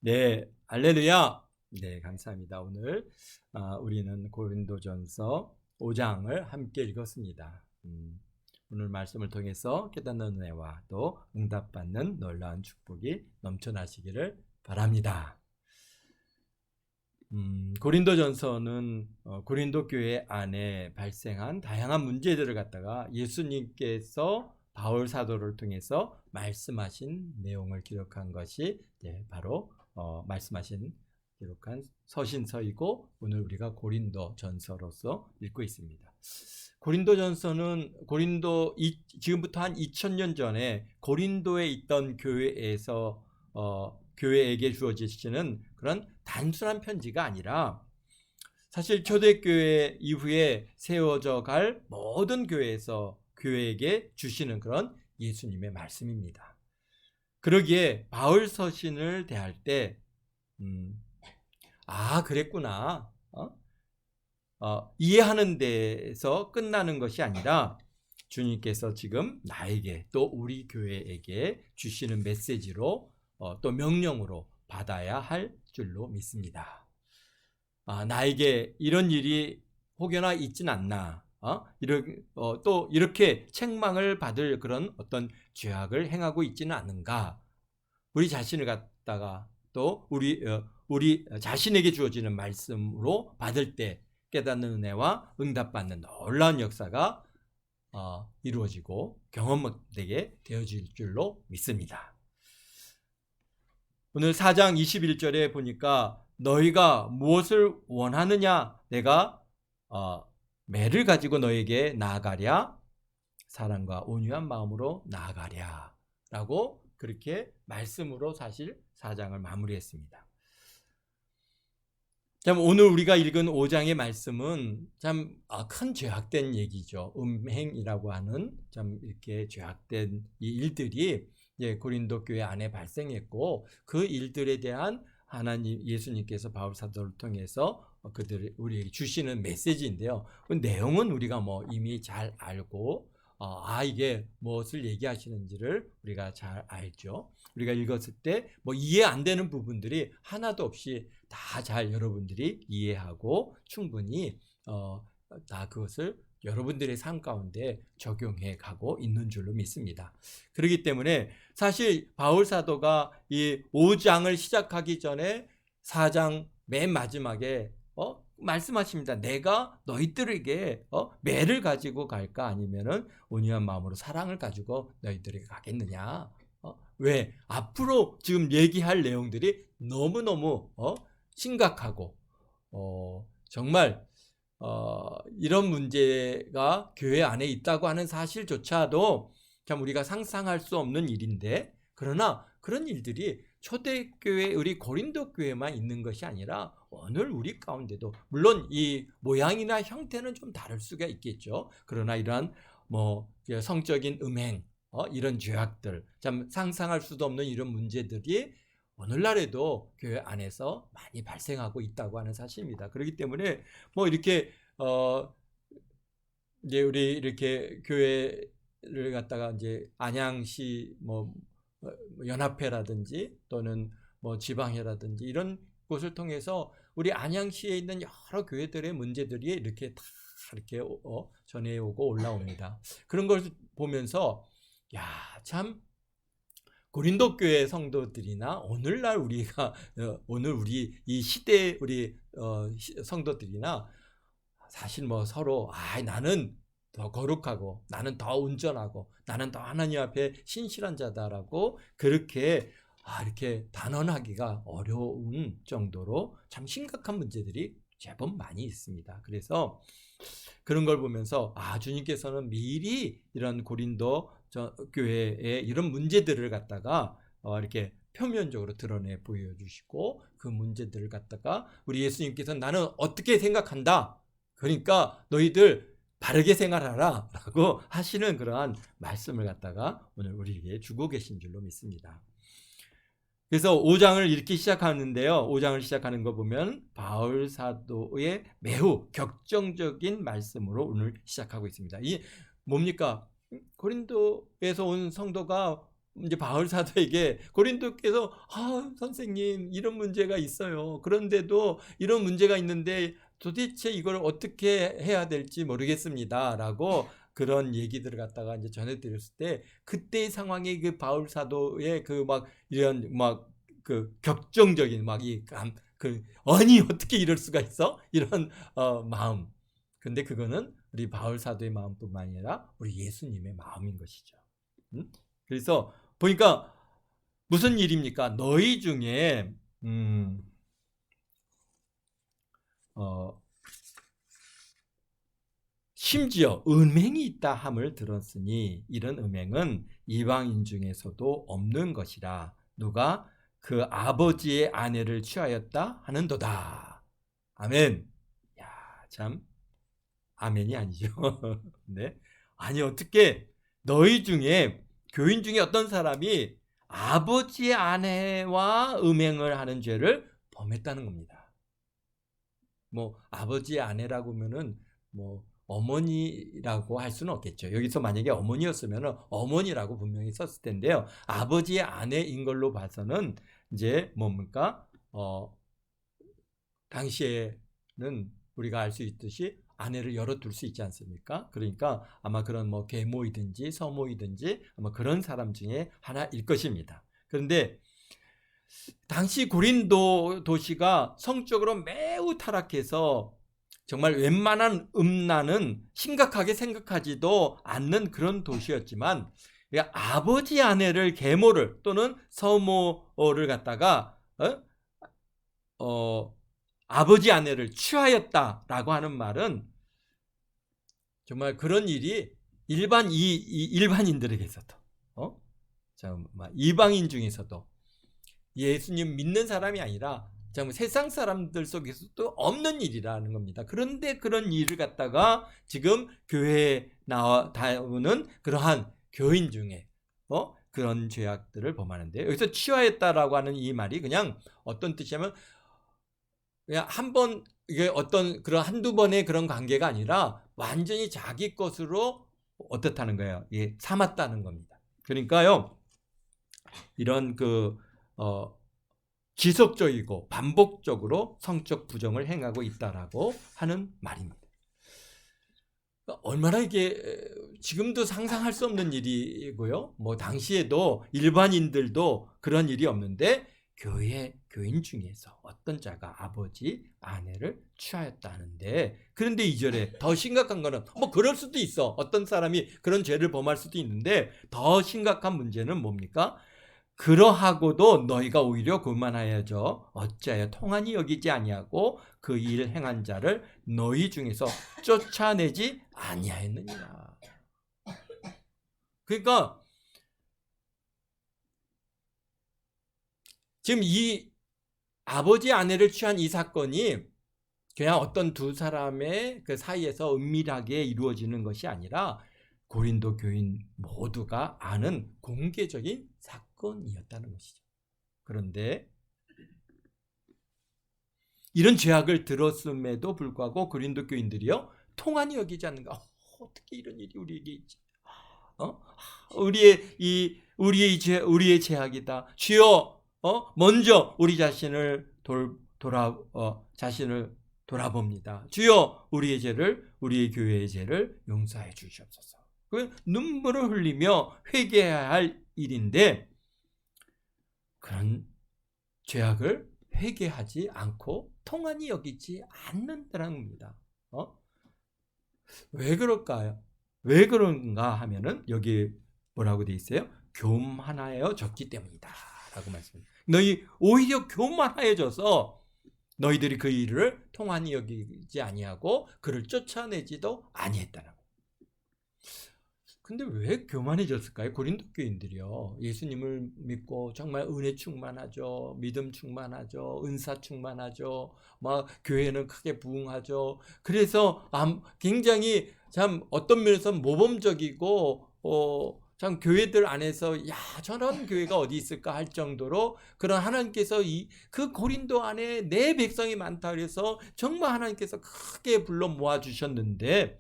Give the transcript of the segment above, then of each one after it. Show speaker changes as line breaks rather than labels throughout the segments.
네, 할렐루야. 네, 감사합니다. 오늘 우리는 고린도전서 5장을 함께 읽었습니다. 오늘 말씀을 통해서 깨닫는 은혜와 또 응답받는 놀라운 축복이 넘쳐나시기를 바랍니다. 고린도전서는 고린도 교회 안에 발생한 다양한 문제들을 갖다가 예수님께서 바울 사도를 통해서 말씀하신 내용을 기록한 것이 바로 말씀하신 기록한 서신서이고, 오늘 우리가 고린도전서로서 읽고 있습니다. 고린도전서는 지금부터 한 2000년 전에 고린도에 있던 교회에서 교회에게 주어지시는 그런 단순한 편지가 아니라, 사실 초대교회 이후에 세워져 갈 모든 교회에서 교회에게 주시는 그런 예수님의 말씀입니다. 그러기에 바울 서신을 대할 때 그랬구나, 이해하는 데서 끝나는 것이 아니라 주님께서 지금 나에게 또 우리 교회에게 주시는 메시지로 또 명령으로 받아야 할 줄로 믿습니다. 나에게 이런 일이 혹여나 있진 않나, 또 이렇게 책망을 받을 그런 어떤 죄악을 행하고 있지는 않은가, 우리 자신을 갖다가 또 우리 자신에게 주어지는 말씀으로 받을 때 깨닫는 은혜와 응답받는 놀라운 역사가 이루어지고 경험되게 되어질 줄로 믿습니다. 오늘 4장 21절에 보니까 너희가 무엇을 원하느냐, 내가 매를 가지고 너에게 나아가랴, 사랑과 온유한 마음으로 나아가랴 라고 그렇게 말씀으로 사실 4장을 마무리했습니다. 참, 오늘 우리가 읽은 5장의 말씀은 참 큰 죄악된 얘기죠. 음행이라고 하는 참 이렇게 죄악된 이 일들이 고린도 교회 안에 발생했고, 그 일들에 대한 하나님 예수님께서 바울 사도를 통해서 우리에게 주시는 메시지인데요. 그 내용은 우리가 이미 잘 알고 이게 무엇을 얘기하시는지를 우리가 잘 알죠. 우리가 읽었을 때 이해 안 되는 부분들이 하나도 없이 다 잘 여러분들이 이해하고 충분히 다 그것을 여러분들의 삶 가운데 적용해 가고 있는 줄로 믿습니다. 그렇기 때문에 사실 바울 사도가 이 5장을 시작하기 전에 4장 맨 마지막에 말씀하십니다. 내가 너희들에게 매를 가지고 갈까, 아니면은 온유한 마음으로 사랑을 가지고 너희들에게 가겠느냐. 왜? 앞으로 지금 얘기할 내용들이 너무너무 심각하고 정말 이런 문제가 교회 안에 있다고 하는 사실조차도 참 우리가 상상할 수 없는 일인데, 그러나 그런 일들이 초대교회 우리 고린도 교회만 있는 것이 아니라 오늘 우리 가운데도, 물론 이 모양이나 형태는 좀 다를 수가 있겠죠. 그러나 이러한 성적인 음행, 이런 죄악들, 참 상상할 수도 없는 이런 문제들이 오늘날에도 교회 안에서 많이 발생하고 있다고 하는 사실입니다. 그렇기 때문에 이렇게 이제 우리 이렇게 교회를 갖다가 이제 안양시 연합회라든지 또는 지방회라든지 이런 곳을 통해서 우리 안양시에 있는 여러 교회들의 문제들이 이렇게 다 이렇게 전해오고 올라옵니다. 그런 걸 보면서 참 고린도 교회 성도들이나 오늘날 우리가 오늘 우리 이 시대 우리 성도들이나 사실 서로 나는 더 거룩하고 나는 더 온전하고 나는 더 하나님 앞에 신실한 자다라고 그렇게 이렇게 단언하기가 어려운 정도로 참 심각한 문제들이 제법 많이 있습니다. 그래서 그런 걸 보면서 주님께서는 미리 이런 고린도 교회의 이런 문제들을 갖다가 이렇게 표면적으로 드러내 보여주시고, 그 문제들을 갖다가 우리 예수님께서 나는 어떻게 생각한다, 그러니까 너희들 바르게 생활하라 라고 하시는 그러한 말씀을 갖다가 오늘 우리에게 주고 계신 줄로 믿습니다. 그래서 5장을 이렇게 시작하는데요. 5장을 시작하는 거 보면 바울 사도의 매우 격정적인 말씀으로 오늘 시작하고 있습니다. 이 뭡니까? 고린도에서 온 성도가 이제 바울 사도에게 고린도께서 선생님 이런 문제가 있어요. 그런데도 이런 문제가 있는데 도대체 이걸 어떻게 해야 될지 모르겠습니다라고 그런 얘기들을 갖다가 이제 전해드렸을 때 그때의 상황이 그 바울 사도의 그 막 이런 막 그 격정적인 막 이 아니 어떻게 이럴 수가 있어? 이런 마음. 근데 그거는 우리 바울 사도의 마음뿐만 아니라 우리 예수님의 마음인 것이죠. 그래서 보니까 무슨 일입니까? 너희 중에 심지어 음행이 있다 함을 들었으니 이런 음행은 이방인 중에서도 없는 것이라 누가 그 아버지의 아내를 취하였다 하는도다. 아멘. 야, 참 아멘이 아니죠. 네. 아니 어떻게 너희 중에 교인 중에 어떤 사람이 아버지의 아내와 음행을 하는 죄를 범했다는 겁니다. 뭐 아버지의 아내라고 하면은 뭐 어머니라고 할 수는 없겠죠. 여기서 만약에 어머니였으면 어머니라고 분명히 썼을 텐데요. 아버지의 아내인 걸로 봐서는 이제 뭡니까? 당시에는 우리가 알 수 있듯이 아내를 열어둘 수 있지 않습니까? 그러니까 아마 그런 뭐 계모이든지 서모이든지 아마 그런 사람 중에 하나일 것입니다. 그런데 당시 고린도 도시가 성적으로 매우 타락해서 정말 웬만한 음란은 심각하게 생각하지도 않는 그런 도시였지만 아버지 아내를 계모를 또는 서모를 갖다가 아버지 아내를 취하였다라고 하는 말은 정말 그런 일이 일반인들에게서도 이방인 중에서도 예수님 믿는 사람이 아니라 정말 세상 사람들 속에서도 없는 일이라는 겁니다. 그런데 그런 일을 갖다가 지금 교회에 나오는 그러한 교인 중에 그런 죄악들을 범하는데 여기서 취하였다라고 하는 이 말이 그냥 어떤 뜻이냐면 그냥 한 번 이게 어떤 그런 한두 번의 그런 관계가 아니라 완전히 자기 것으로 어떻다는 거예요. 예, 삼았다는 겁니다. 그러니까요. 이런 지속적이고 반복적으로 성적 부정을 행하고 있다라고 하는 말입니다. 얼마나 이게 지금도 상상할 수 없는 일이고요. 뭐 당시에도 일반인들도 그런 일이 없는데 교인 중에서 어떤 자가 아버지 아내를 취하였다는데 그런데 2절에 더 심각한 거는 뭐 그럴 수도 있어. 어떤 사람이 그런 죄를 범할 수도 있는데 더 심각한 문제는 뭡니까? 그러하고도 너희가 오히려 그만하여져 어찌하여 통한이 여기지 아니하고 그 일 행한 자를 너희 중에서 쫓아내지 아니하였느니라. 그러니까 지금 이 아버지 아내를 취한 이 사건이 그냥 어떤 두 사람의 그 사이에서 은밀하게 이루어지는 것이 아니라 고린도 교인 모두가 아는 공개적인 사건이었다는 것이죠. 그런데 이런 죄악을 들었음에도 불구하고 고린도 교인들이요 통한이 여기지 않는가? 어떻게 이런 일이 우리에게 있지? 우리의 죄악이다. 주여, 먼저 우리 자신을 자신을 돌아봅니다. 주여, 우리의 교회의 죄를 용서해 주시옵소서. 눈물을 흘리며 회개해야 할 일인데 그런 죄악을 회개하지 않고 통한이 여기지 않는다는 겁니다. 왜 그럴까요? 왜 그런가 하면은 여기 뭐라고 돼 있어요? 교만하여졌기 때문이다 라고 말씀합니다. 너희 오히려 교만하여져서 너희들이 그 일을 통한이 여기지 아니하고 그를 쫓아내지도 아니했다는 거예요. 근데 왜 교만해졌을까요? 고린도 교인들이요. 예수님을 믿고 정말 은혜 충만하죠. 믿음 충만하죠. 은사 충만하죠. 막 교회는 크게 부흥하죠. 그래서 굉장히 참 어떤 면에서 모범적이고 참 교회들 안에서 저런 교회가 어디 있을까 할 정도로 그런 하나님께서 그 고린도 안에 내 백성이 많다 그래서 정말 하나님께서 크게 불러 모아 주셨는데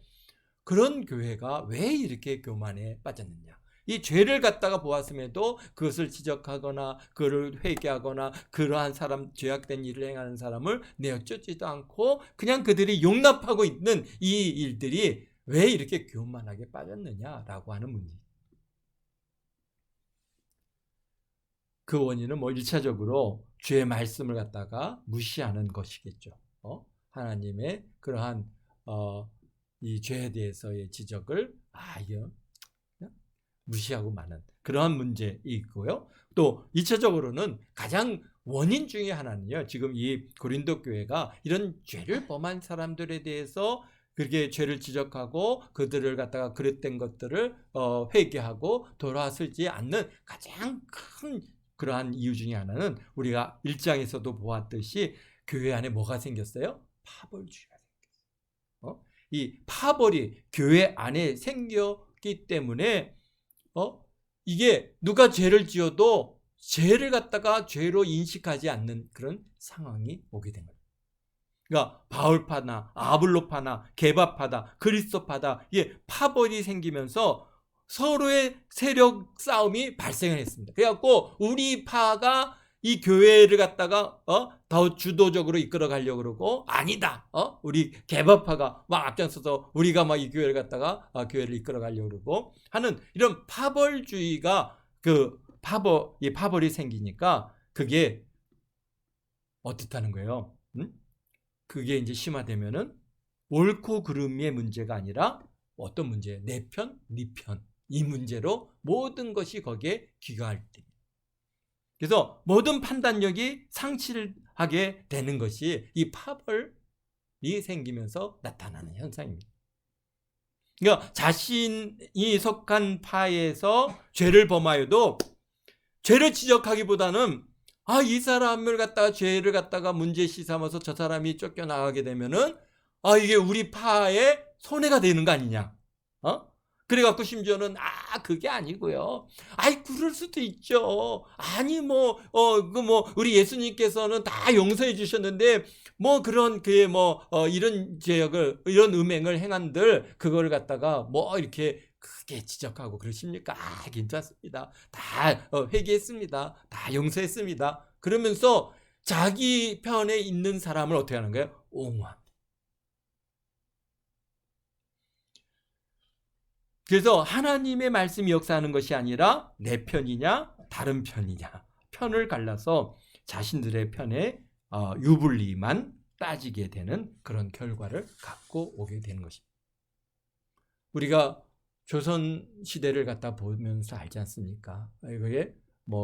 그런 교회가 왜 이렇게 교만에 빠졌느냐? 이 죄를 갖다가 보았음에도 그것을 지적하거나 그를 회개하거나 그러한 사람, 죄악된 일을 행하는 사람을 내어쫓지도 않고 그냥 그들이 용납하고 있는 이 일들이 왜 이렇게 교만하게 빠졌느냐라고 하는 문제. 그 원인은 뭐 1차적으로 주의 말씀을 갖다가 무시하는 것이겠죠. 하나님의 그러한 이 죄에 대해서의 지적을 이거 무시하고 마는 그러한 문제 있고요. 또 2차적으로는 가장 원인 중에 하나는요. 지금 이 고린도 교회가 이런 죄를 범한 사람들에 대해서 그렇게 죄를 지적하고 그들을 갖다가 그릇된 것들을 회개하고 돌아서지 않는 가장 큰 그러한 이유 중에 하나는 우리가 1장에서도 보았듯이 교회 안에 뭐가 생겼어요? 파벌주의가 생겼어요. 이 파벌이 교회 안에 생겼기 때문에 이게 누가 죄를 지어도 죄를 갖다가 죄로 인식하지 않는 그런 상황이 오게 된 거예요. 그러니까 바울파나 아블로파나 게바파다 그리스도파다 이게 파벌이 생기면서 서로의 세력 싸움이 발생을 했습니다. 그래갖고 우리 파가 이 교회를 갖다가 더 주도적으로 이끌어 가려고 그러고 아니다. 우리 개바파가 막 앞장서서 우리가 막 이 교회를 갖다가 교회를 이끌어 가려고 그러고 하는 이런 파벌주의가 이 파벌이 생기니까 그게 어떻다는 거예요? 그게 이제 심화되면은 옳고 그름의 문제가 아니라 어떤 문제? 내 편, 네 편. 이 문제로 모든 것이 거기에 귀가할 때. 그래서 모든 판단력이 상실을 하게 되는 것이 이 파벌이 생기면서 나타나는 현상입니다. 그러니까 자신이 속한 파에서 죄를 범하여도 죄를 지적하기보다는 이 사람을 갖다가 죄를 갖다가 문제시 삼아서 저 사람이 쫓겨나가게 되면은 이게 우리 파의 손해가 되는 거 아니냐. 그래갖고 심지어는 그게 아니고요. 그럴 수도 있죠. 아니 우리 예수님께서는 다 용서해 주셨는데 그런 이런 죄악을 이런 음행을 행한들 그걸 갖다가 이렇게 크게 지적하고 그러십니까? 괜찮습니다. 다 회개했습니다. 다 용서했습니다. 그러면서 자기 편에 있는 사람을 어떻게 하는 거예요? 옹호합니다. 그래서 하나님의 말씀이 역사하는 것이 아니라 내 편이냐 다른 편이냐 편을 갈라서 자신들의 편에 유불리만 따지게 되는 그런 결과를 갖고 오게 되는 것입니다. 우리가 조선 시대를 갖다 보면서 알지 않습니까? 이게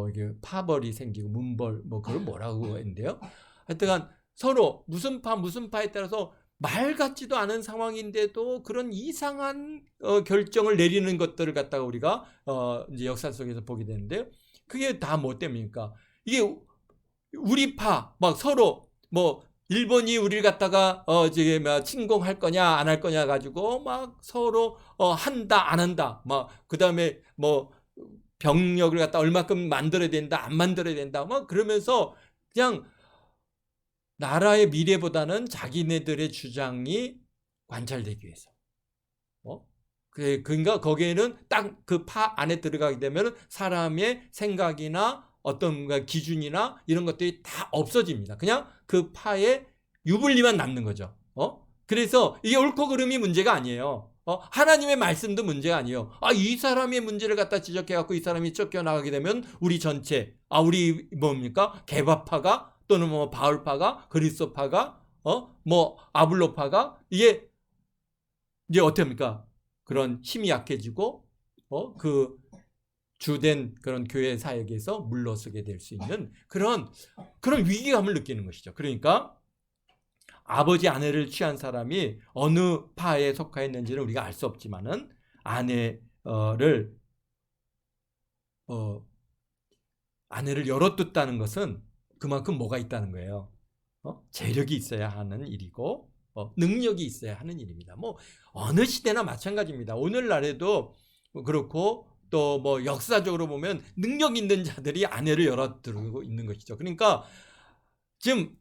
이게 파벌이 생기고 문벌 그걸 뭐라고 했는데요. 하여튼 서로 무슨 파에 따라서 말 같지도 않은 상황인데도 그런 이상한 결정을 내리는 것들을 갖다가 우리가 이제 역사 속에서 보게 되는데요. 그게 다 뭐 때문입니까? 이게 우리 파 서로 일본이 우리를 갖다가 침공할 거냐 안 할 거냐 가지고 서로 한다 안 한다 그다음에 병력을 갖다 얼마큼 만들어야 된다 안 만들어야 된다 그러면서 그냥 나라의 미래보다는 자기네들의 주장이 관찰되기 위해서. 그러니까 거기에는 딱 그 파 안에 들어가게 되면 사람의 생각이나 어떤 기준이나 이런 것들이 다 없어집니다. 그냥 그 파의 유불리만 남는 거죠. 그래서 이게 옳고 그름이 문제가 아니에요. 하나님의 말씀도 문제가 아니에요. 이 사람의 문제를 갖다 지적해갖고 이 사람이 쫓겨나가게 되면 우리 전체, 우리 뭡니까? 개바파가 또는 바울파가, 그리스도파가, 아블로파가 이게 이제 어떻게 합니까? 그런 힘이 약해지고 그 주된 그런 교회 사역에서 물러서게 될 수 있는 그런 위기감을 느끼는 것이죠. 그러니까 아버지 아내를 취한 사람이 어느 파에 속하였는지는 우리가 알 수 없지만은 아내를 열어뒀다는 것은 그만큼 뭐가 있다는 거예요. 재력이 있어야 하는 일이고 능력이 있어야 하는 일입니다. 어느 시대나 마찬가지입니다. 오늘날에도 그렇고 또 역사적으로 보면 능력 있는 자들이 아내를 열어두고 있는 것이죠. 그러니까 지금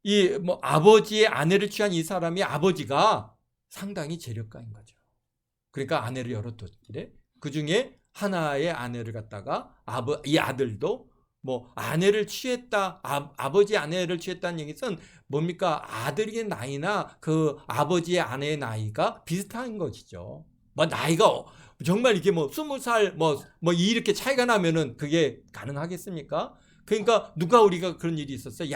이 아버지의 아내를 취한 이 사람이 아버지가 상당히 재력가인 거죠. 그러니까 아내를 열어뒀길래 그 중에 하나의 아내를 갖다가 이 아들도 뭐 아내를 취했다, 아버지 아내를 취했다는 얘기는 뭡니까? 아들의 나이나 그 아버지의 아내의 나이가 비슷한 것이죠. 뭐 나이가 정말 이렇게 뭐 20살 뭐 이렇게 차이가 나면은 그게 가능하겠습니까? 그러니까 누가 우리가 그런 일이 있었어요.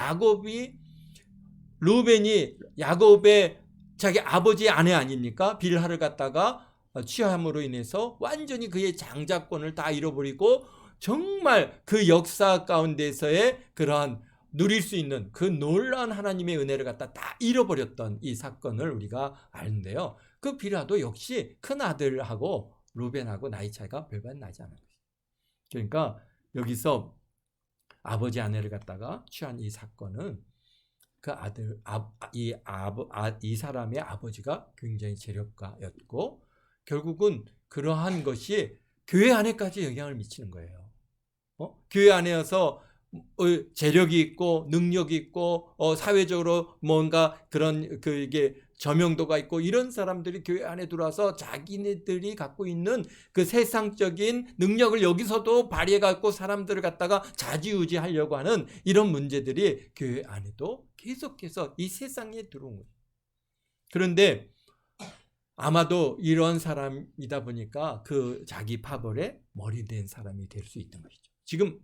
루벤이 야곱의 자기 아버지의 아내 아닙니까? 빌하를 갖다가 취함으로 인해서 완전히 그의 장자권을 다 잃어버리고 정말 그 역사 가운데서의 그러한 누릴 수 있는 그 놀라운 하나님의 은혜를 갖다 다 잃어버렸던 이 사건을 우리가 아는데요. 그 빌하도 역시 큰 아들하고 루벤하고 나이 차이가 별반 나지 않아요. 그러니까 여기서 아버지 아내를 갖다가 취한 이 사건은 그 아들, 이 사람의 아버지가 굉장히 재력가였고 결국은 그러한 것이 교회 안에까지 영향을 미치는 거예요. 교회 안에서 재력이 있고 능력이 있고 사회적으로 뭔가 그런 이게 저명도가 있고 이런 사람들이 교회 안에 들어와서 자기네들이 갖고 있는 그 세상적인 능력을 여기서도 발휘해 갖고 사람들을 갖다가 좌지우지하려고 하는 이런 문제들이 교회 안에도 계속해서 이 세상에 들어온 거예요. 그런데 아마도 이런 사람이다 보니까 그 자기 파벌에 머리 된 사람이 될 수 있던 것이죠. 지금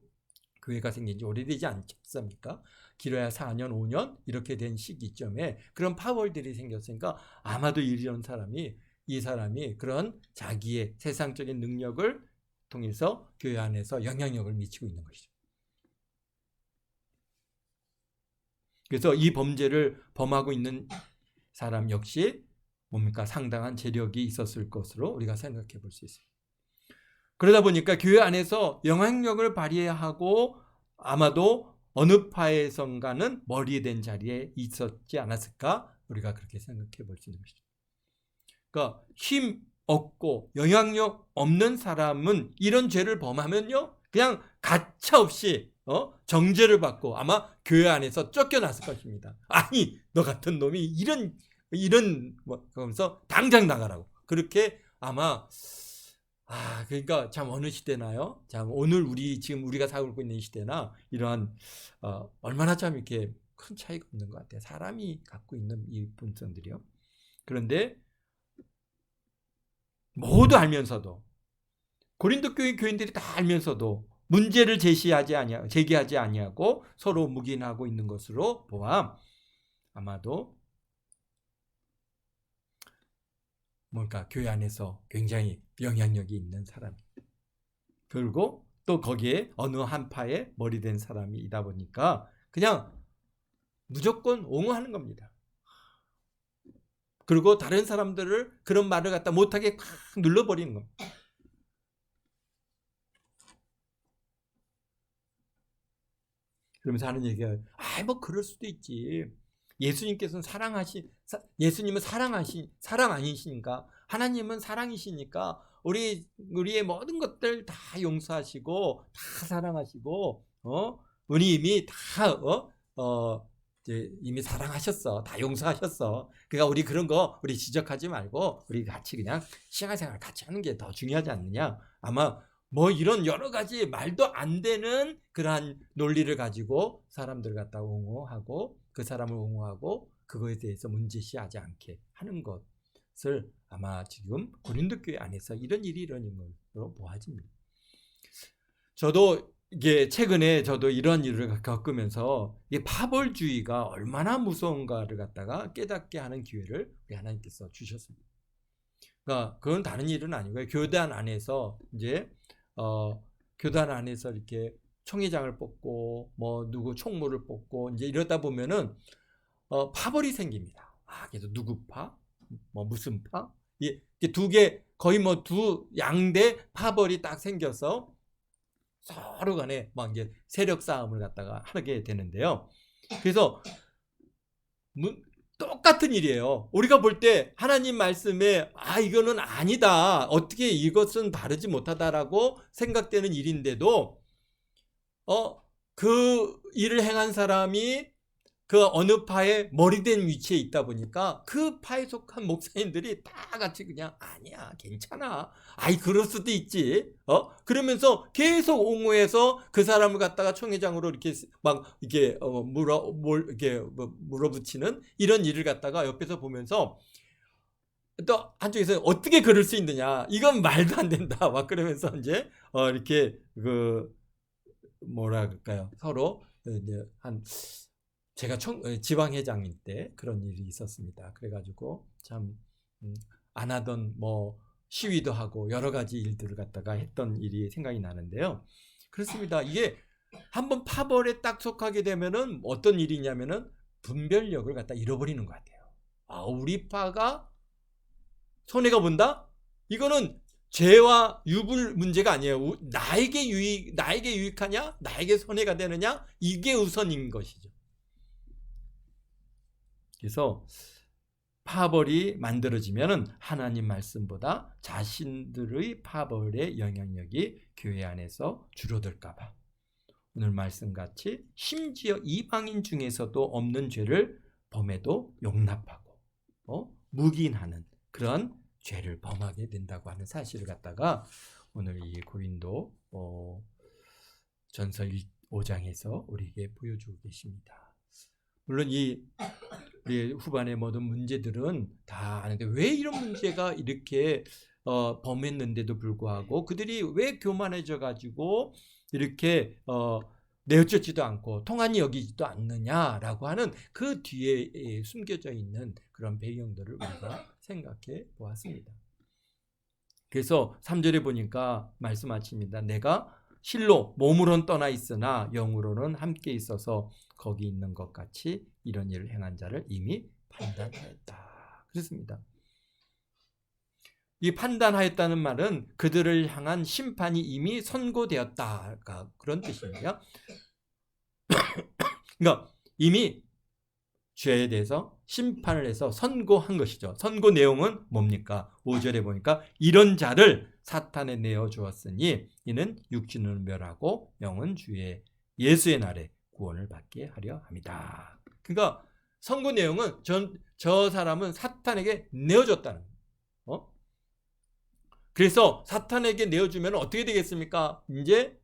교회가 생긴 지 오래되지 않습니까? 길어야 4년, 5년 이렇게 된 시기점에 그런 파벌들이 생겼으니까 아마도 이 사람이 그런 자기의 세상적인 능력을 통해서 교회 안에서 영향력을 미치고 있는 것이죠. 그래서 이 범죄를 범하고 있는 사람 역시 뭡니까? 상당한 재력이 있었을 것으로 우리가 생각해 볼 수 있어요. 그러다 보니까 교회 안에서 영향력을 발휘해야 하고 아마도 어느 파에선가는 머리 된 자리에 있었지 않았을까? 우리가 그렇게 생각해 볼 수 있는 것이죠. 그러니까 힘 없고 영향력 없는 사람은 이런 죄를 범하면요 그냥 가차없이 정죄를 받고 아마 교회 안에서 쫓겨났을 것입니다. 아니 너 같은 놈이 이런 그러면서 당장 나가라고 그렇게 아마 그러니까 참 어느 시대나요? 참 오늘 지금 우리가 살고 있는 시대나 이러한 얼마나 참 이렇게 큰 차이가 없는 것 같아요. 사람이 갖고 있는 이 본성들이요. 그런데 모두 알면서도 고린도 교회 교인들이 다 알면서도 문제를 제기하지 아니하고 서로 묵인하고 있는 것으로 보아 아마도 뭔가 교회 안에서 굉장히 영향력이 있는 사람 그리고 또 거기에 어느 한 파에 머리 된 사람이다 보니까 그냥 무조건 옹호하는 겁니다. 그리고 다른 사람들을 그런 말을 갖다 못하게 콱 눌러버리는 겁니다. 그러면서 하는 얘기가 뭐 그럴 수도 있지. 예수님께서는 예수님은 사랑 아니시니까 하나님은 사랑이시니까 우리의 모든 것들 다 용서하시고 다 사랑하시고 우리 이미 다 이미 사랑하셨어. 다 용서하셨어. 그러니까 우리 그런 거 우리 지적하지 말고 우리 같이 그냥 신앙생활 같이 하는 게 더 중요하지 않느냐. 아마 뭐 이런 여러 가지 말도 안 되는 그러한 논리를 가지고 사람들 갖다 옹호하고 그 사람을 옹호하고 그거에 대해서 문제시하지 않게 하는 것을 아마 지금 고린도 교회 안에서 이런 일이 일어나는 것으로 보아집니다. 저도 이게 최근에 저도 이런 일을 겪으면서 이 파벌주의가 얼마나 무서운가를 갖다가 깨닫게 하는 기회를 우리 하나님께서 주셨습니다. 그러니까 그건 다른 일은 아니고요. 교단 안에서 이제 교단 안에서 이렇게 총회장을 뽑고 뭐 누구 총무를 뽑고 이제 이러다 보면은 파벌이 생깁니다. 그래서 누구 파, 뭐 무슨 파, 이게 두 개 거의 뭐 두 양대 파벌이 딱 생겨서 서로 간에 막 이제 세력 싸움을 갖다가 하게 되는데요. 그래서 똑같은 일이에요. 우리가 볼 때 하나님 말씀에 이거는 아니다. 어떻게 이것은 바르지 못하다라고 생각되는 일인데도 그 일을 행한 사람이 그 어느 파의 머리된 위치에 있다 보니까 그 파에 속한 목사님들이 다 같이 그냥 아니야 괜찮아 아이 그럴 수도 있지 그러면서 계속 옹호해서 그 사람을 갖다가 총회장으로 이렇게 막 이렇게 이렇게 물어붙이는 이런 일을 갖다가 옆에서 보면서 또 한쪽에서 어떻게 그럴 수 있느냐 이건 말도 안 된다 막 그러면서 이제 이렇게 그 뭐라 그럴까요 서로 이제 제가 지방회장일 때 그런 일이 있었습니다. 그래가지고 참 안 하던 뭐 시위도 하고 여러 가지 일들을 갖다가 했던 일이 생각이 나는데요. 그렇습니다. 이게 한번 파벌에 딱 속하게 되면은 어떤 일이냐면은 분별력을 갖다 잃어버리는 것 같아요. 아, 우리 파가 손해가 본다? 이거는 죄와 유불 문제가 아니에요. 나에게 유익하냐? 나에게 손해가 되느냐? 이게 우선인 것이죠. 그래서 파벌이 만들어지면은 하나님 말씀보다 자신들의 파벌의 영향력이 교회 안에서 줄어들까봐 오늘 말씀같이 심지어 이방인 중에서도 없는 죄를 범해도 용납하고 묵인하는 그런 죄를 범하게 된다고 하는 사실을 갖다가 오늘 이 고린도 전서 5장에서 우리에게 보여주고 계십니다. 물론 우리 후반의 모든 문제들은 다 아는데 왜 이런 문제가 이렇게 범했는데도 불구하고 그들이 왜 교만해져 가지고 이렇게 내어쫓지도 않고 통한이 여기지도 않느냐라고 하는 그 뒤에 숨겨져 있는 그런 배경들을 우리가 생각해 보았습니다. 그래서 3절에 보니까 말씀하십니다. 내가 실로 몸으로는 떠나 있으나 영으로는 함께 있어서 거기 있는 것 같이 이런 일을 행한 자를 이미 판단하였다. 그렇습니다. 이 판단하였다는 말은 그들을 향한 심판이 이미 선고되었다가 그런 뜻입니다. 그러니까 이미 죄에 대해서 심판을 해서 선고한 것이죠. 선고 내용은 뭡니까? 5절에 보니까 이런 자를 사탄에 내어주었으니 이는 육신을 멸하고 영은 주의 예수의 날에 구원을 받게 하려 함이다. 그러니까 선고 내용은 저 사람은 사탄에게 내어줬다는 거예요. 그래서 사탄에게 내어주면 어떻게 되겠습니까? 이제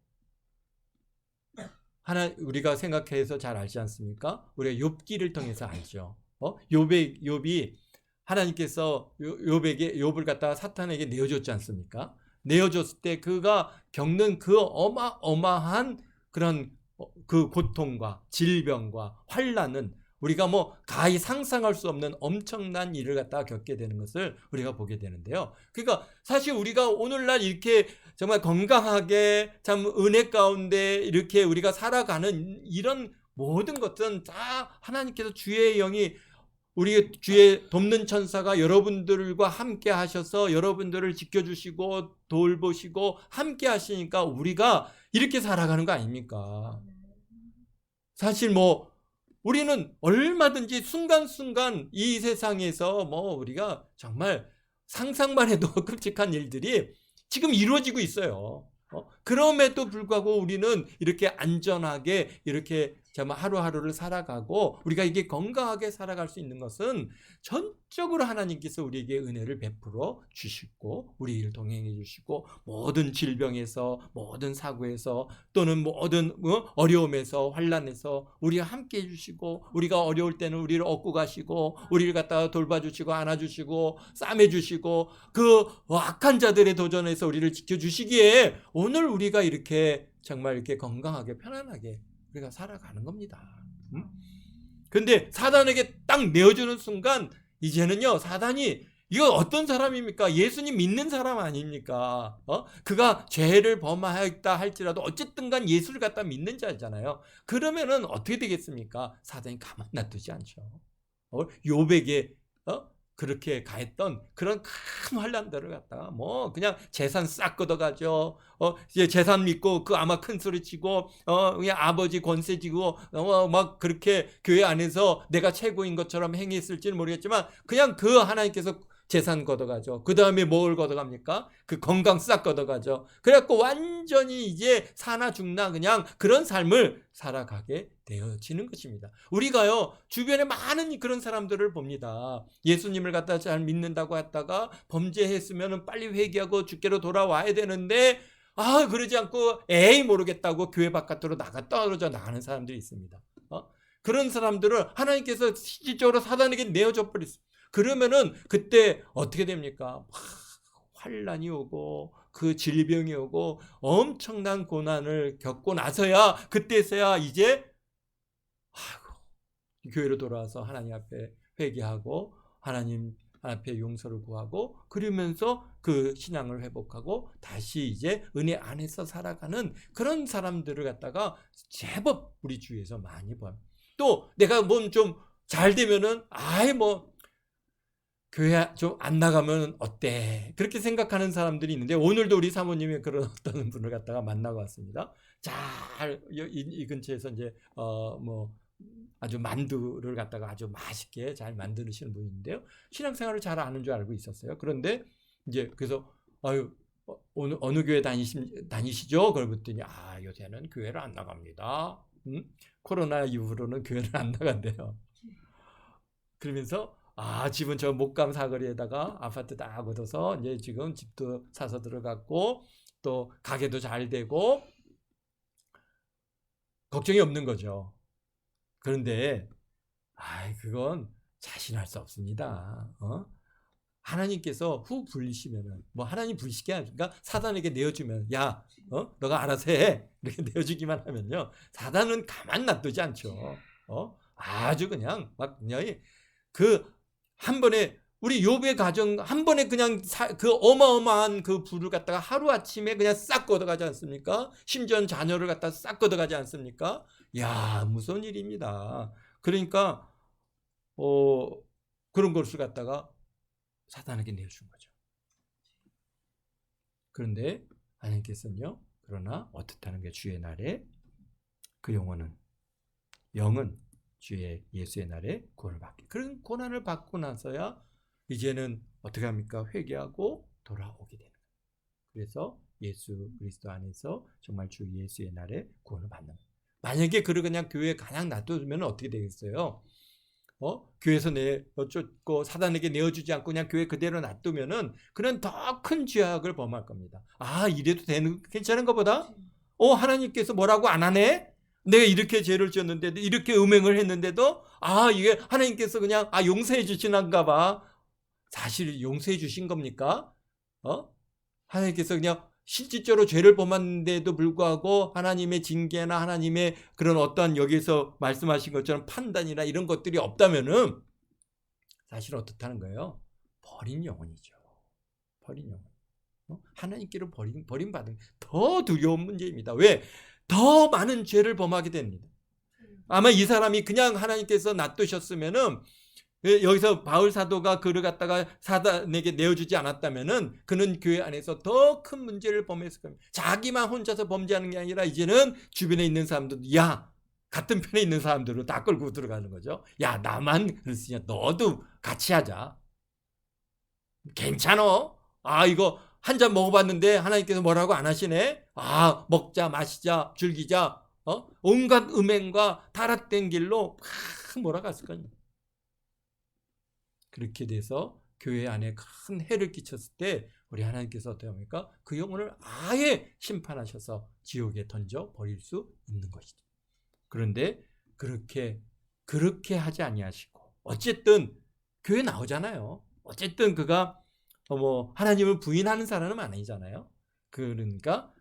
우리가 생각해서 잘 알지 않습니까? 우리가 욥기를 통해서 알죠. 욥이 하나님께서 욥을 갖다가 사탄에게 내어줬지 않습니까? 내어줬을 때 그가 겪는 그 어마어마한 그런 그 고통과 질병과 환난은 우리가 뭐 가히 상상할 수 없는 엄청난 일을 갖다가 겪게 되는 것을 우리가 보게 되는데요. 그러니까 사실 우리가 오늘날 이렇게 정말 건강하게 참 은혜 가운데 이렇게 우리가 살아가는 이런 모든 것들은 다 하나님께서 주의 영이 우리 주의 돕는 천사가 여러분들과 함께 하셔서 여러분들을 지켜주시고 돌보시고 함께 하시니까 우리가 이렇게 살아가는 거 아닙니까? 사실 뭐 우리는 얼마든지 순간순간 이 세상에서 뭐 우리가 정말 상상만 해도 끔찍한 일들이 지금 이루어지고 있어요. 그럼에도 불구하고 우리는 이렇게 안전하게 이렇게 정말 하루하루를 살아가고 우리가 이게 건강하게 살아갈 수 있는 것은 전적으로 하나님께서 우리에게 은혜를 베풀어 주시고 우리를 동행해 주시고 모든 질병에서 모든 사고에서 또는 모든 어려움에서 환난에서 우리와 함께 해주시고 우리가 어려울 때는 우리를 업고 가시고 우리를 갖다가 돌봐주시고 안아주시고 싸매주시고 그 악한 자들의 도전에서 우리를 지켜주시기에 오늘 우리가 이렇게 정말 이렇게 건강하게 편안하게 우리가 살아가는 겁니다. 근데 사단에게 딱 내어주는 순간 이제는요 사단이 이거 어떤 사람입니까? 예수님 믿는 사람 아닙니까? 그가 죄를 범하였다 할지라도 어쨌든 간 예수를 갖다 믿는 자잖아요. 그러면은 어떻게 되겠습니까? 사단이 가만 놔두지 않죠. 욥에게 그렇게 가했던 그런 큰 환난들을 갖다가 뭐 그냥 재산 싹 걷어가죠. 이제 재산 믿고 그 아마 큰 소리 치고 그냥 아버지 권세 지고 막 그렇게 교회 안에서 내가 최고인 것처럼 행했을지는 모르겠지만 그냥 그 하나님께서 재산 걷어가죠. 그 다음에 뭘 걷어갑니까? 그 건강 싹 걷어가죠. 그래갖고 완전히 이제 사나 죽나 그냥 그런 삶을 살아가게 되어지는 것입니다. 우리가요 주변에 많은 그런 사람들을 봅니다. 예수님을 갖다 잘 믿는다고 했다가 범죄했으면 빨리 회개하고 주께로 돌아와야 되는데 그러지 않고 에이 모르겠다고 교회 바깥으로 떨어져 나가는 사람들이 있습니다. 그런 사람들을 하나님께서 실질적으로 사단에게 내어줘 버렸어요. 그러면은 그때 어떻게 됩니까? 환난이 오고 그 질병이 오고 엄청난 고난을 겪고 나서야 그때서야 이제 교회로 돌아와서 하나님 앞에 회개하고 하나님 앞에 용서를 구하고 그러면서 그 신앙을 회복하고 다시 이제 은혜 안에서 살아가는 그런 사람들을 갖다가 제법 우리 주위에서 많이 봐요. 또 내가 몸 좀 잘 되면은 교회 좀 안 나가면 어때? 그렇게 생각하는 사람들이 있는데 오늘도 우리 사모님이 그런 어떤 분을 갖다가 만나고 왔습니다. 이 근처에서 이제 아주 만두를 갖다가 아주 맛있게 잘 만드시는 분인데요. 신앙생활을 잘 아는 줄 알고 있었어요. 그런데 이제 그래서 오늘 어느 교회 다니시죠? 그랬더니 요새는 교회를 안 나갑니다. 코로나 이후로는 교회를 안 나간대요. 그러면서 집은 저 목감 사거리에다가 아파트 다 얻어서 이제 지금 집도 사서 들어갔고 또 가게도 잘 되고 걱정이 없는 거죠. 그런데 그건 자신할 수 없습니다. 하나님께서 후 불리시면은 하나님 불리시게 하니까 사단에게 내어주면 너가 알아서 해 이렇게 내어주기만 하면요 사단은 가만 놔두지 않죠. 아주 그냥 그 한 번에 우리 욥의 가정 한 번에 그냥 그 어마어마한 그 부를 갖다가 하루 아침에 그냥 싹 걷어가지 않습니까? 심지어 자녀를 갖다 싹 걷어가지 않습니까? 무서운 일입니다. 그러니까 그런 것을 갖다가 사단에게 내어준 거죠. 그런데 하나님께서는요 그러나 어떻다는 게 주의 날에 그 영은 주의 예수의 날에 구원을 받게. 그런 고난을 받고 나서야 이제는 어떻게 합니까? 회개하고 돌아오게 되는 거예요. 그래서 예수 그리스도 안에서 정말 주 예수의 날에 구원을 받는 거예요. 만약에 그냥 교회에 그냥 놔두면 어떻게 되겠어요? 교회에서 어쩌고 사단에게 내어주지 않고 그냥 교회 그대로 놔두면은 그는 더 큰 죄악을 범할 겁니다. 이래도 괜찮은 것보다 하나님께서 뭐라고 안 하네? 내가 이렇게 죄를 지었는데도 이렇게 음행을 했는데도 이게 하나님께서 그냥 용서해 주시는가 봐. 사실 용서해 주신 겁니까? 하나님께서 그냥 실질적으로 죄를 범했는데도 불구하고 하나님의 징계나 하나님의 그런 어떠한 여기서 말씀하신 것처럼 판단이나 이런 것들이 없다면은 사실 어떻다는 거예요? 버린 영혼이죠. 버린 영혼. 하나님께로 버림받은 더 두려운 문제입니다. 왜? 더 많은 죄를 범하게 됩니다. 아마 이 사람이 그냥 하나님께서 놔두셨으면은 여기서 바울 사도가 그를 갖다가 사단에게 내어주지 않았다면은 그는 교회 안에서 더 큰 문제를 범했을 겁니다. 자기만 혼자서 범죄하는 게 아니라 이제는 주변에 있는 사람들도 같은 편에 있는 사람들을 다 끌고 들어가는 거죠. 나만 그랬으냐 너도 같이 하자. 괜찮어? 이거 한 잔 먹어봤는데 하나님께서 뭐라고 안 하시네? 먹자 마시자 즐기자 온갖 음행과 타락된 길로 막 몰아갔을 거예요. 그렇게 돼서 교회 안에 큰 해를 끼쳤을 때 우리 하나님께서 어떻게 합니까? 그 영혼을 아예 심판하셔서 지옥에 던져 버릴 수 있는 것이죠. 그런데 그렇게 하지 아니하시고 어쨌든 교회 나오잖아요. 어쨌든 그가 하나님을 부인하는 사람은 아니잖아요. 그러니까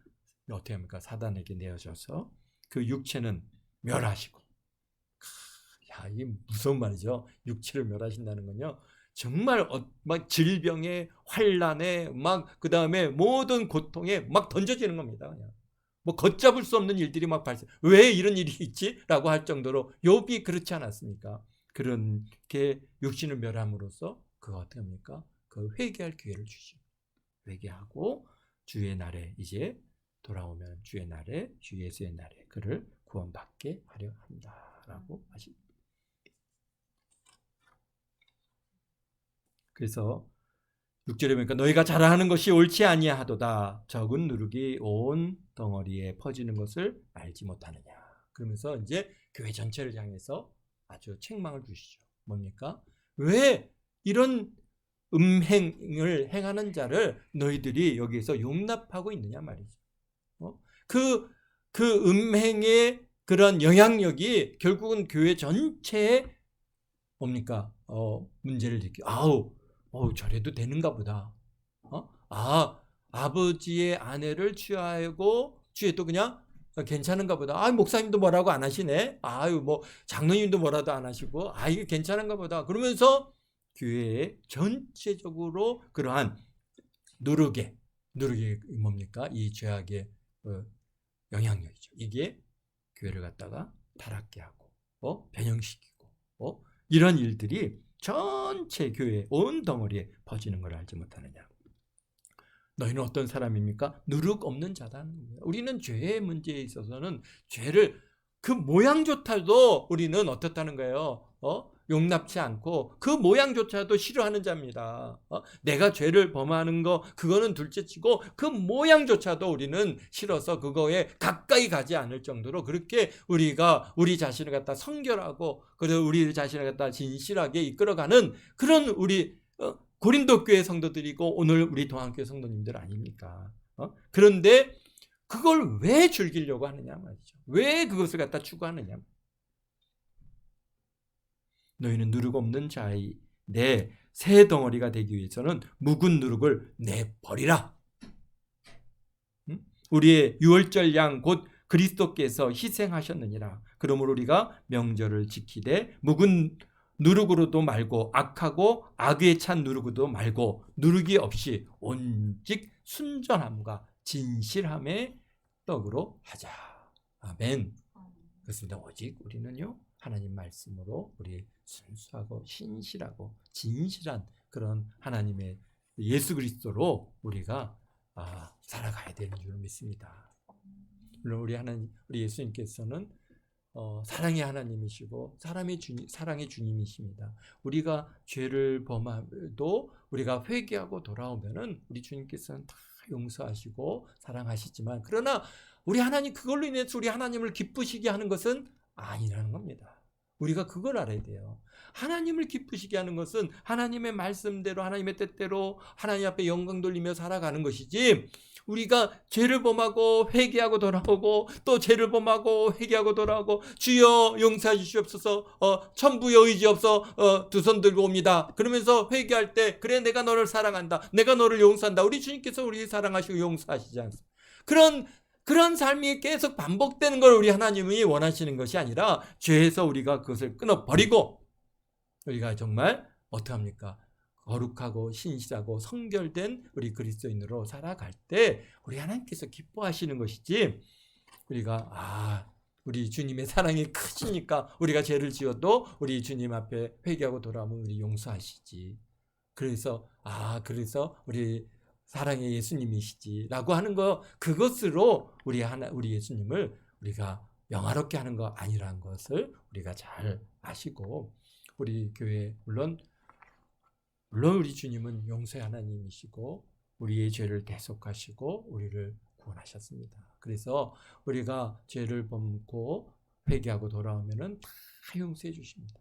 어떻게 합니까? 사단에게 내어져서 그 육체는 멸하시고. 이게 무서운 말이죠. 육체를 멸하신다는 건요. 정말 막 질병에 환난에 막 그다음에 모든 고통에 막 던져지는 겁니다. 그냥. 걷잡을 수 없는 일들이 막 발생. 왜 이런 일이 있지?라고 할 정도로 욥이 그렇지 않았습니까? 그렇게 육신을 멸함으로써 그가 어떻게 합니까? 그 회개할 기회를 주시고 회개하고 주의 날에 이제 돌아오면 주의 날에 주 예수의 날에 그를 구원받게 하려 한다라고 하십니다. 그래서 6절에 보니까 너희가 자라하는 것이 옳지 아니하도다. 적은 누룩이 온 덩어리에 퍼지는 것을 알지 못하느냐. 그러면서 이제 교회 전체를 향해서 아주 책망을 주시죠. 뭡니까? 왜 이런 음행을 행하는 자를 너희들이 여기에서 용납하고 있느냐 말이죠. 그 음행의 그런 영향력이 결국은 교회 전체에 뭡니까? 문제를 일으키고 저래도 되는가 보다. 아버지의 아내를 취하고 취해도 그냥 괜찮은가 보다. 목사님도 뭐라고 안 하시네. 뭐 장로님도 뭐라도 안 하시고 이게 괜찮은가 보다. 그러면서 교회에 전체적으로 그러한 누룩이 뭡니까? 이 죄악의 영향력이죠. 이게 교회를 갖다가 타락케 하고 변형시키고 이런 일들이 전체 교회 온 덩어리에 퍼지는 걸 알지 못하느냐. 너희는 어떤 사람입니까? 누룩 없는 자다는 거예요. 우리는 죄의 문제에 있어서는 죄를 그 모양조차도 우리는 어떻다는 거예요? 용납치 않고 그 모양조차도 싫어하는 자입니다. 내가 죄를 범하는 거 그거는 둘째치고 그 모양조차도 우리는 싫어서 그거에 가까이 가지 않을 정도로 그렇게 우리가 우리 자신을 갖다 성결하고 그래서 우리 자신을 갖다 진실하게 이끌어가는 그런 우리 고린도 교회 성도들이고 오늘 우리 동안교회 성도님들 아닙니까? 그런데 그걸 왜 즐기려고 하느냐 말이죠. 왜 그것을 갖다 추구하느냐. 너희는 누룩 없는 자의 내 새 덩어리가 되기 위해서는 묵은 누룩을 내버리라. 우리의 유월절 양 곧 그리스도께서 희생하셨느니라. 그러므로 우리가 명절을 지키되 묵은 누룩으로도 말고 악하고 악에 찬 누룩으로도 말고 누룩이 없이 온직 순전함과 진실함의 떡으로 하자. 아멘. 그렇습니다. 오직 우리는요 하나님 말씀으로 우리 순수하고 신실하고 진실한 그런 하나님의 예수 그리스도로 우리가 살아가야 되는 줄 믿습니다. 물론 우리 예수님께서는 사랑의 하나님이시고 사랑의 주님이십니다. 우리가 죄를 범해도 우리가 회개하고 돌아오면은 우리 주님께서는 다 용서하시고 사랑하시지만 그러나 우리 하나님 그걸로 인해서 우리 하나님을 기쁘시게 하는 것은 아니라는 겁니다. 우리가 그걸 알아야 돼요. 하나님을 기쁘시게 하는 것은 하나님의 말씀대로 하나님의 뜻대로 하나님 앞에 영광 돌리며 살아가는 것이지 우리가 죄를 범하고 회개하고 돌아오고 또 죄를 범하고 회개하고 돌아오고 주여 용서해 주시옵소서 천부의 의지 없어 두 손 들고 옵니다. 그러면서 회개할 때 그래 내가 너를 사랑한다. 내가 너를 용서한다. 우리 주님께서 우리 사랑하시고 용서하시지 않습니까? 그런 삶이 계속 반복되는 걸 우리 하나님이 원하시는 것이 아니라 죄에서 우리가 그것을 끊어버리고 우리가 정말 어떡합니까? 거룩하고 신실하고 성결된 우리 그리스도인으로 살아갈 때 우리 하나님께서 기뻐하시는 것이지 우리가 우리 주님의 사랑이 크시니까 우리가 죄를 지어도 우리 주님 앞에 회개하고 돌아오면 우리 용서하시지. 그래서 우리 사랑의 예수님이시지라고 하는 거 그것으로 우리 예수님을 우리가 영화롭게 하는 거 아니라는 것을 우리가 잘 아시고 우리 교회 물론 우리 주님은 용서의 하나님이시고 우리의 죄를 대속하시고 우리를 구원하셨습니다. 그래서 우리가 죄를 범고 회개하고 돌아오면은 다 용서해 주십니다.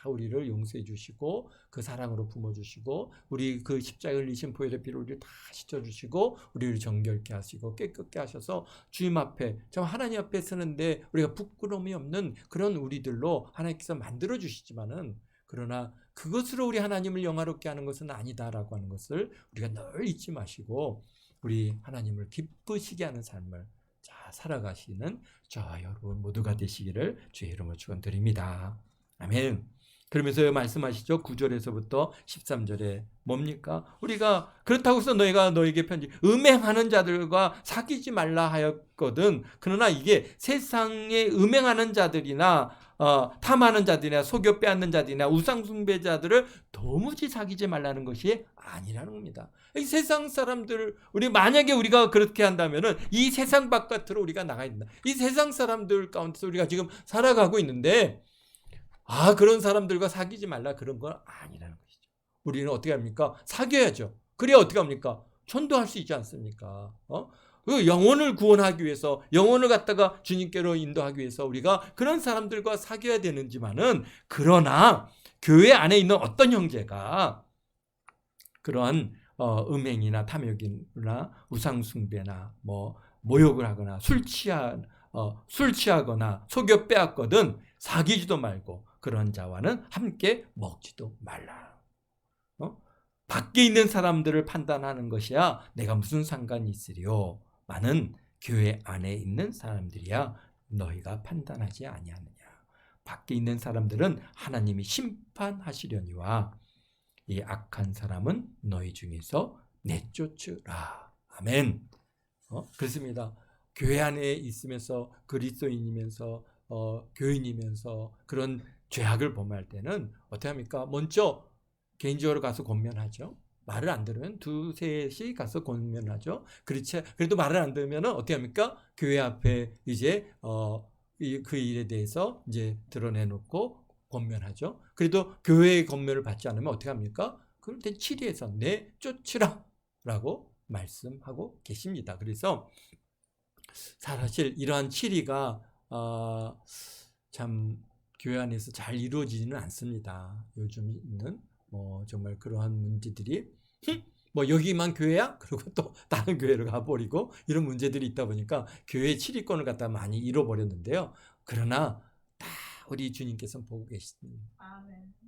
우리를 용서해 주시고 그 사랑으로 품어주시고 우리 그 십자가에 흘리신 보혈의 피로 우리를 다 씻어주시고 우리를 정결케 하시고 깨끗게 하셔서 주님 앞에 하나님 앞에 서는데 우리가 부끄러움이 없는 그런 우리들로 하나님께서 만들어 주시지만은 그러나 그것으로 우리 하나님을 영화롭게 하는 것은 아니다라고 하는 것을 우리가 늘 잊지 마시고 우리 하나님을 기쁘시게 하는 삶을 살아가시는 저와 여러분 모두가 되시기를 주의 이름으로 축원드립니다. 아멘. 그러면서 말씀하시죠. 9절에서부터 13절에 뭡니까? 우리가 그렇다고 해서 너희가 너에게 음행하는 자들과 사귀지 말라 하였거든. 그러나 이게 세상에 음행하는 자들이나 탐하는 자들이나 속여 빼앗는 자들이나 우상 숭배자들을 도무지 사귀지 말라는 것이 아니라는 겁니다. 이 세상 사람들 만약에 우리가 그렇게 한다면은 이 세상 바깥으로 우리가 나가야 된다. 이 세상 사람들 가운데서 우리가 지금 살아가고 있는데 그런 사람들과 사귀지 말라 그런 건 아니라는 것이죠. 우리는 어떻게 합니까? 사귀어야죠. 그래야 어떻게 합니까? 전도할 수 있지 않습니까? 그 영혼을 구원하기 위해서, 영혼을 갖다가 주님께로 인도하기 위해서 우리가 그런 사람들과 사귀어야 되는지만은, 그러나 교회 안에 있는 어떤 형제가 그러한 음행이나 탐욕이나 우상숭배나 뭐 모욕을 하거나 술 취하거나 속여 빼앗거든 사귀지도 말고 그런 자와는 함께 먹지도 말라. 밖에 있는 사람들을 판단하는 것이야 내가 무슨 상관이 있으리요. 많은 교회 안에 있는 사람들이야 너희가 판단하지 아니하느냐. 밖에 있는 사람들은 하나님이 심판하시려니와 이 악한 사람은 너희 중에서 내쫓으라. 아멘. 그렇습니다. 교회 안에 있으면서 그리스도인이면서 교인이면서 그런 죄악을 범할 때는 어떻게 합니까? 먼저 개인적으로 가서 권면하죠. 말을 안 들으면 두셋이 가서 권면하죠. 그렇지. 그래도 말을 안 들으면 어떻게 합니까? 교회 앞에 이제 그 일에 대해서 이제 드러내놓고 권면하죠. 그래도 교회의 권면을 받지 않으면 어떻게 합니까? 그럴 때 치리에서 내쫓으라 라고 말씀하고 계십니다. 그래서 사실 이러한 치리가 참 교회 안에서 잘 이루어지지는 않습니다. 요즘은 정말 그러한 문제들이 뭐 여기만 교회야? 그리고 또 다른 교회로 가버리고 이런 문제들이 있다 보니까 교회의 치리권을 갖다 많이 잃어버렸는데요. 그러나 다 우리 주님께서는 보고 계십니다.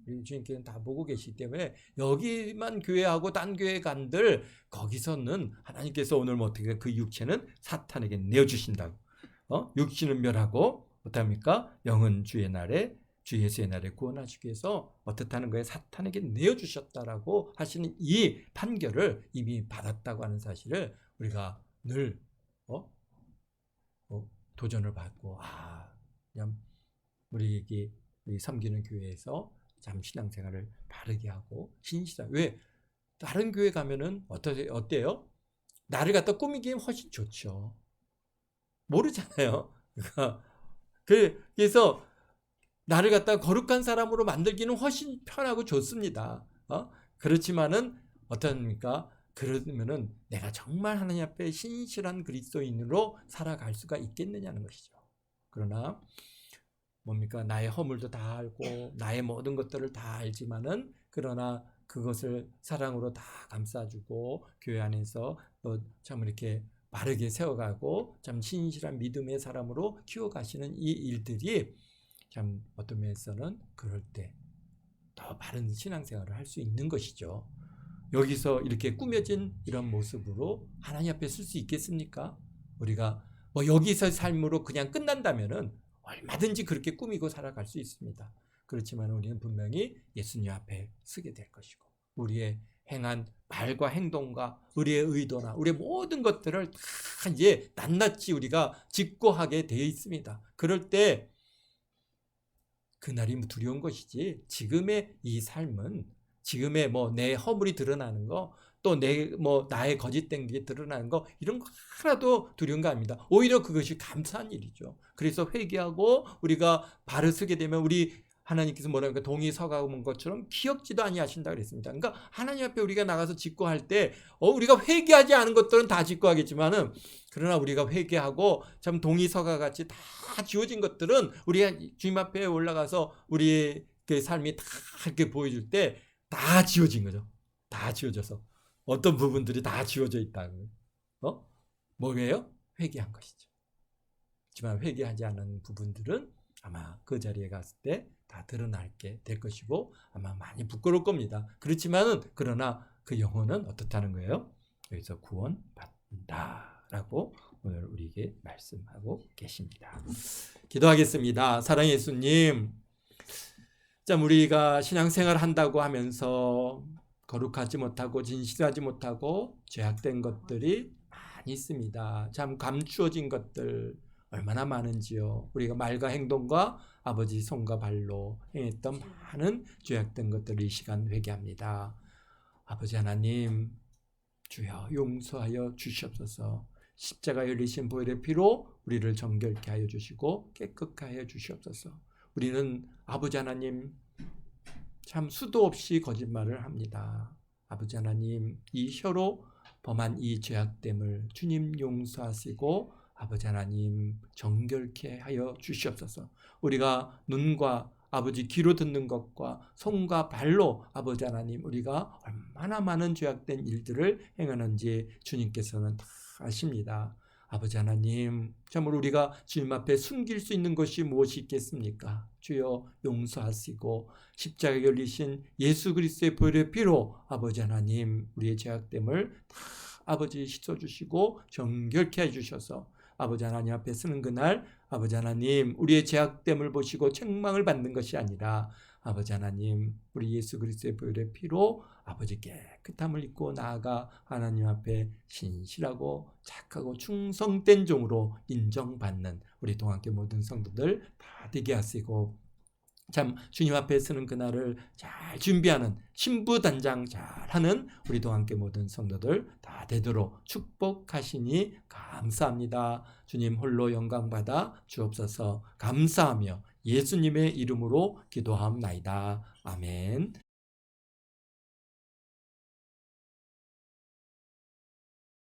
우리 주님께서는 다 보고 계시기 때문에 여기만 교회하고 딴 교회 간들 거기서는 하나님께서 오늘 뭐 어떻게 그 육체는 사탄에게 내어주신다고. 육신은 멸하고 어떡합니까? 영은 주의 날에 주 예수의 날에 구원하시기 위해서 어떻다는 거예요? 사탄에게 내어주셨다라고 하시는 이 판결을 이미 받았다고 하는 사실을 우리가 늘 도전을 받고 그냥 우리 섬기는 교회에서 참 신앙생활을 바르게 하고 신실하게. 왜? 다른 교회 가면은 어때요? 나를 갖다 꾸미기엔 훨씬 좋죠. 모르잖아요. 그래서 나를 갖다 거룩한 사람으로 만들기는 훨씬 편하고 좋습니다. 그렇지만은 어떻습니까? 그러면은 내가 정말 하나님 앞에 신실한 그리스도인으로 살아갈 수가 있겠느냐는 것이죠. 그러나 뭡니까? 나의 허물도 다 알고 나의 모든 것들을 다 알지만은 그러나 그것을 사랑으로 다 감싸주고 교회 안에서 참 이렇게 바르게 세워가고 참 신실한 믿음의 사람으로 키워가시는 이 일들이 참 어떤 면에서는 그럴 때 더 바른 신앙생활을 할 수 있는 것이죠. 여기서 이렇게 꾸며진 이런 모습으로 하나님 앞에 쓸 수 있겠습니까? 우리가 뭐 여기서 삶으로 그냥 끝난다면은 얼마든지 그렇게 꾸미고 살아갈 수 있습니다. 그렇지만 우리는 분명히 예수님 앞에 서게 될 것이고 우리의 행한 말과 행동과 우리의 의도나 우리의 모든 것들을 다 이제 낱낱이 우리가 직고하게 되어 있습니다. 그럴 때 그날이 두려운 것이지 지금의 이 삶은 지금의 내 허물이 드러나는 거 또 나의 거짓된 게 드러나는 거 이런 거 하나도 두려운 거 아닙니다. 오히려 그것이 감사한 일이죠. 그래서 회개하고 우리가 발을 쓰게 되면 우리 하나님께서 뭐라니까 동이 서가는 것처럼 기억지도 아니하신다 그랬습니다. 그러니까 하나님 앞에 우리가 나가서 직고할 때 우리가 회개하지 않은 것들은 다 직고하겠지만은 그러나 우리가 회개하고 참 동이 서가 같이 다 지워진 것들은 우리가 주님 앞에 올라가서 우리의 그 삶이 다 이렇게 보여줄 때 다 지워진 거죠. 다 지워져서 어떤 부분들이 다 지워져 있다는 뭐예요? 회개한 것이죠. 하지만 회개하지 않은 부분들은 아마 그 자리에 갔을 때 다 드러나게 될 것이고 아마 많이 부끄러울 겁니다. 그렇지만은 그러나 그 영혼은 어떻다는 거예요? 여기서 구원받는다라고 오늘 우리에게 말씀하고 계십니다. 기도하겠습니다. 사랑의 예수님, 참 우리가 신앙생활 한다고 하면서 거룩하지 못하고 진실하지 못하고 죄악된 것들이 많이 있습니다. 참 감추어진 것들 얼마나 많은지요. 우리가 말과 행동과 아버지 손과 발로 행했던 많은 죄악된 것들을 이 시간 회개합니다. 아버지 하나님, 주여 용서하여 주시옵소서. 십자가에 흘리신 보혈의 피로 우리를 정결케 하여 주시고 깨끗하게 하여 주시옵소서. 우리는 아버지 하나님 참 수도 없이 거짓말을 합니다. 아버지 하나님, 이 혀로 범한 이 죄악됨을 주님 용서하시고 아버지 하나님 정결케 하여 주시옵소서. 우리가 눈과 아버지 귀로 듣는 것과 손과 발로 아버지 하나님 우리가 얼마나 많은 죄악된 일들을 행하는지 주님께서는 다 아십니다. 아버지 하나님, 참으로 우리가 주님 앞에 숨길 수 있는 것이 무엇이 있겠습니까? 주여 용서하시고 십자가에 열리신 예수 그리스도의 보혈의 피로 아버지 하나님 우리의 죄악됨을 다 아버지 씻어주시고 정결케 해주셔서 아버지 하나님 앞에 서는 그날 아버지 하나님 우리의 죄악됨을 보시고 책망을 받는 것이 아니라 아버지 하나님 우리 예수 그리스도의 보혈의 피로 아버지 깨끗함을 입고 나아가 하나님 앞에 신실하고 착하고 충성된 종으로 인정받는 우리 동학교 모든 성도들 다 되게 하시고 참 주님 앞에 서는 그날을 잘 준비하는 신부단장 잘하는 우리 동학교 모든 성도들 다 되도록 축복하시니 감사합니다. 주님 홀로 영광받아 주옵소서. 감사하며 예수님의 이름으로 기도하옵나이다. 아멘.